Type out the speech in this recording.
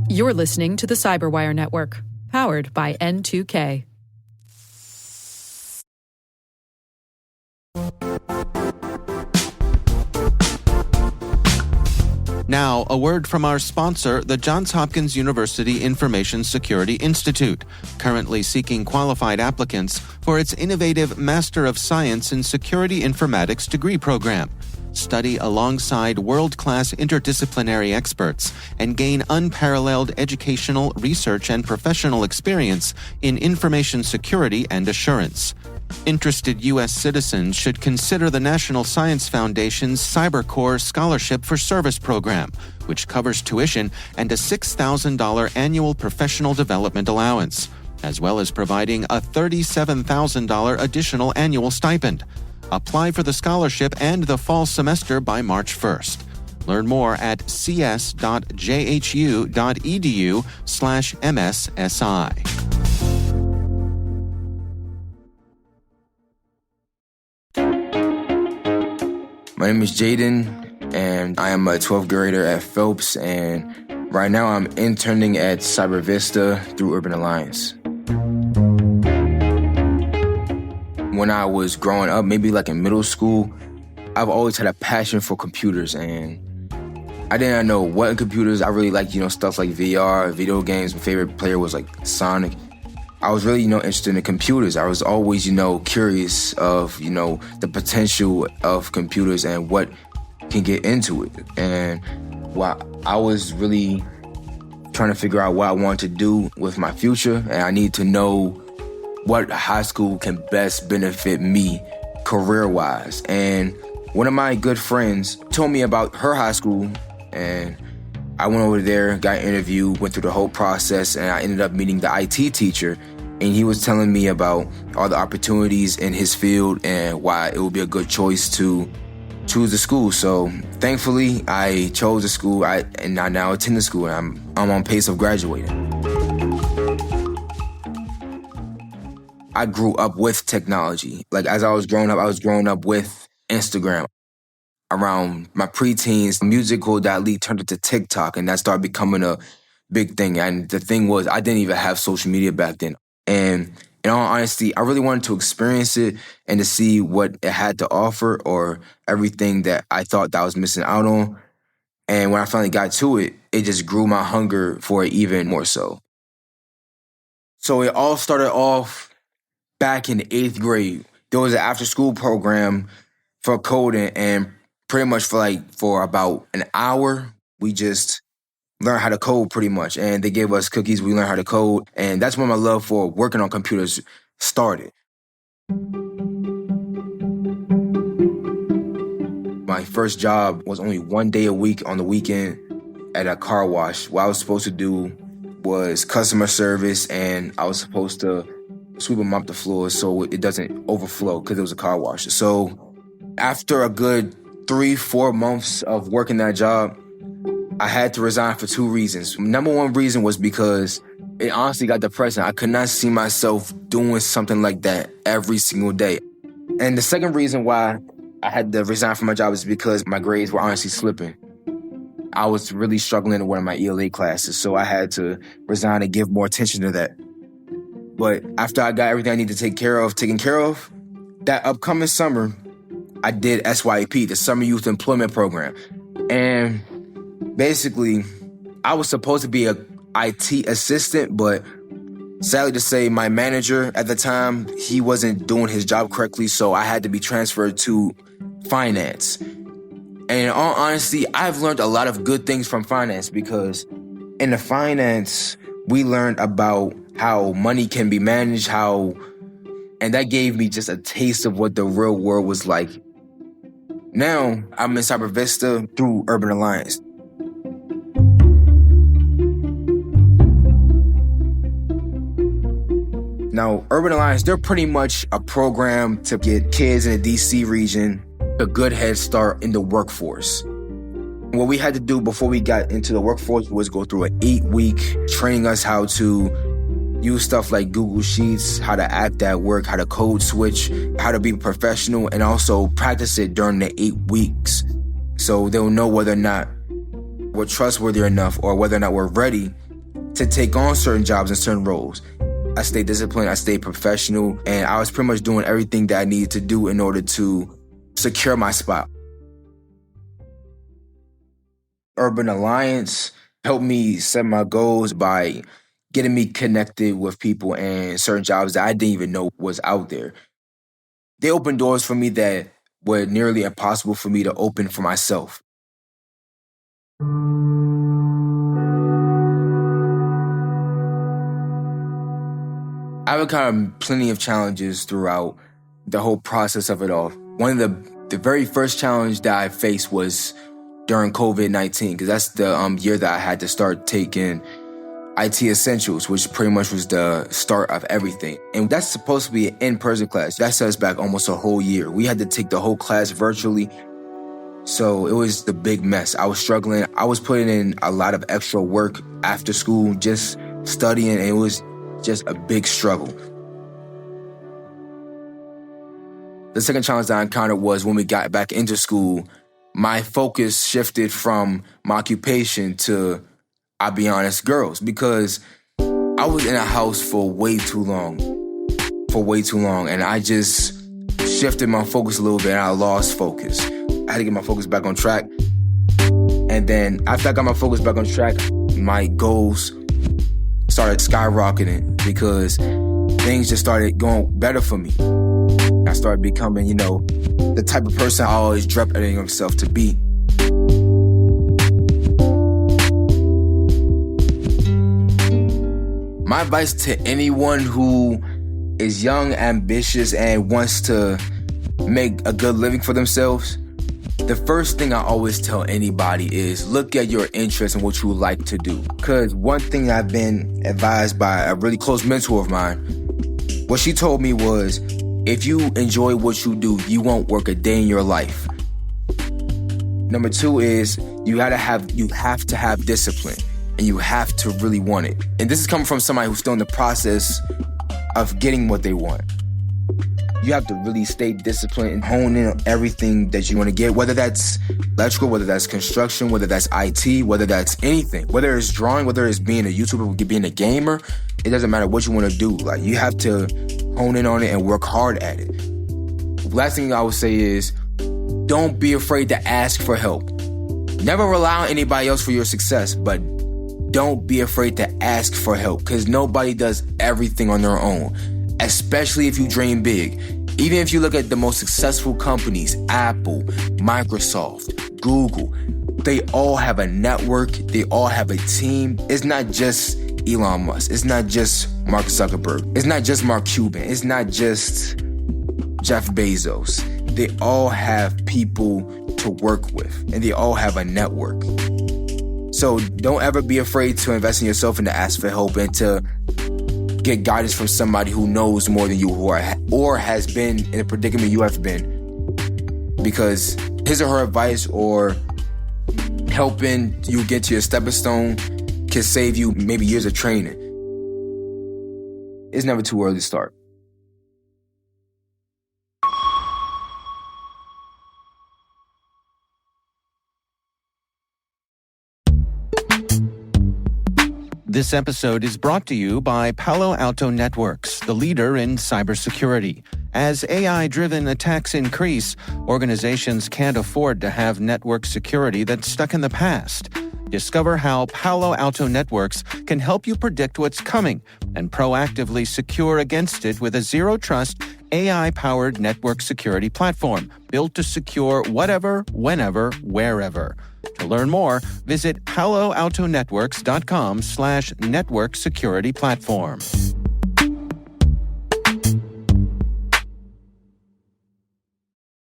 You're listening to the Cyberwire Network, powered by N2K. Now, a word from our sponsor, the Johns Hopkins University Information Security Institute, currently seeking qualified applicants for its innovative Master of Science in Security Informatics degree program. Study alongside world-class interdisciplinary experts and gain unparalleled educational, research, and professional experience in information security and assurance. Interested U.S. citizens should consider the National Science Foundation's CyberCore Scholarship for Service program, which covers tuition and a $6,000 annual professional development allowance, as well as providing a $37,000 additional annual stipend. Apply for the scholarship and the fall semester by March 1st. Learn more at cs.jhu.edu/MSSI. My name is Jaden, and I am a 12th grader at Phelps, and right now I'm interning at Cyber Vista through Urban Alliance. When I was growing up, maybe like in middle school, I've always had a passion for computers, and I didn't know what in computers. I really liked, stuff like VR, video games. My favorite player was like Sonic. I was really, interested in computers. I was always, curious of, the potential of computers and what can get into it. And while I was really trying to figure out what I wanted to do with my future, and I need to know what high school can best benefit me career-wise. And one of my good friends told me about her high school, and I went over there, got an interview, went through the whole process, and I ended up meeting the IT teacher. And he was telling me about all the opportunities in his field and why it would be a good choice to choose the school. So thankfully, I chose the school, and I now attend the school, and I'm on pace of graduating. I grew up with technology. Like, as I was growing up with Instagram. Around my preteens, musical.ly turned into TikTok, and that started becoming a big thing. And the thing was, I didn't even have social media back then. And in all honesty, I really wanted to experience it and to see what it had to offer, or everything that I thought that I was missing out on. And when I finally got to it, it just grew my hunger for it even more so. So it all started off back in 8th grade. There was an after-school program for coding, and pretty much for about an hour, we just learned how to code pretty much. And they gave us cookies, we learned how to code. And that's when my love for working on computers started. My first job was only one day a week on the weekend at a car wash. What I was supposed to do was customer service, and I was supposed to sweep and mop the floor so it doesn't overflow because it was a car wash. So after a good 3-4 months of working that job, I had to resign for 2 reasons. Number one reason was because it honestly got depressing. I could not see myself doing something like that every single day. And the second reason why I had to resign from my job is because my grades were honestly slipping. I was really struggling in one of my ELA classes, so I had to resign and give more attention to that. But after I got everything I needed to taken care of, that upcoming summer, I did SYP, the Summer Youth Employment Program. And basically, I was supposed to be a IT assistant, but sadly to say, my manager at the time, he wasn't doing his job correctly, so I had to be transferred to finance. And in all honesty, I've learned a lot of good things from finance, because in the finance, we learned about how money can be managed, and that gave me just a taste of what the real world was like. Now, I'm in Cyber Vista through Urban Alliance. Now, Urban Alliance, they're pretty much a program to get kids in the DC region a good head start in the workforce. What we had to do before we got into the workforce was go through an 8-week training us how to use stuff like Google Sheets, how to act at work, how to code switch, how to be professional, and also practice it during the 8 weeks. So they'll know whether or not we're trustworthy enough or whether or not we're ready to take on certain jobs and certain roles. I stayed disciplined, I stayed professional, and I was pretty much doing everything that I needed to do in order to secure my spot. Urban Alliance helped me set my goals by getting me connected with people and certain jobs that I didn't even know was out there. They opened doors for me that were nearly impossible for me to open for myself. I've encountered plenty of challenges throughout the whole process of it all. One of the very first challenge that I faced was during COVID-19, because that's the year that I had to start taking IT Essentials, which pretty much was the start of everything. And that's supposed to be an in-person class. That set us back almost a whole year. We had to take the whole class virtually. So it was the big mess. I was struggling. I was putting in a lot of extra work after school, just studying, and it was just a big struggle. The second challenge that I encountered was when we got back into school, my focus shifted from my occupation to, I'll be honest, girls, because I was in a house for way too long, and I just shifted my focus a little bit and I lost focus. I had to get my focus back on track. And then after I got my focus back on track, my goals started skyrocketing because things just started going better for me. I started becoming, the type of person I always dreamt of myself to be. My advice to anyone who is young, ambitious, and wants to make a good living for themselves, the first thing I always tell anybody is look at your interests and what you like to do. Because one thing I've been advised by a really close mentor of mine, what she told me was, if you enjoy what you do, you won't work a day in your life. Number two is you have to have discipline, and you have to really want it. And this is coming from somebody who's still in the process of getting what they want. You have to really stay disciplined and hone in on everything that you want to get, whether that's electrical, whether that's construction, whether that's IT, whether that's anything, whether it's drawing, whether it's being a YouTuber, being a gamer. It doesn't matter what you want to do. Like, you have to hone in on it and work hard at it. Last thing I would say is don't be afraid to ask for help. Never rely on anybody else for your success, but don't be afraid to ask for help, because nobody does everything on their own, especially if you dream big. Even if you look at the most successful companies, Apple, Microsoft, Google, they all have a network, they all have a team. It's not just Elon Musk, it's not just Mark Zuckerberg, it's not just Mark Cuban, it's not just Jeff Bezos. They all have people to work with, and they all have a network. So don't ever be afraid to invest in yourself and to ask for help and to get guidance from somebody who knows more than you or has been in a predicament you have been. Because his or her advice or helping you get to your stepping stone can save you maybe years of training. It's never too early to start. This episode is brought to you by Palo Alto Networks, the leader in cybersecurity. As AI-driven attacks increase, organizations can't afford to have network security that's stuck in the past. Discover how Palo Alto Networks can help you predict what's coming and proactively secure against it with a zero-trust, AI-powered network security platform built to secure whatever, whenever, wherever. To learn more, visit paloaltonetworks.com/network security platform.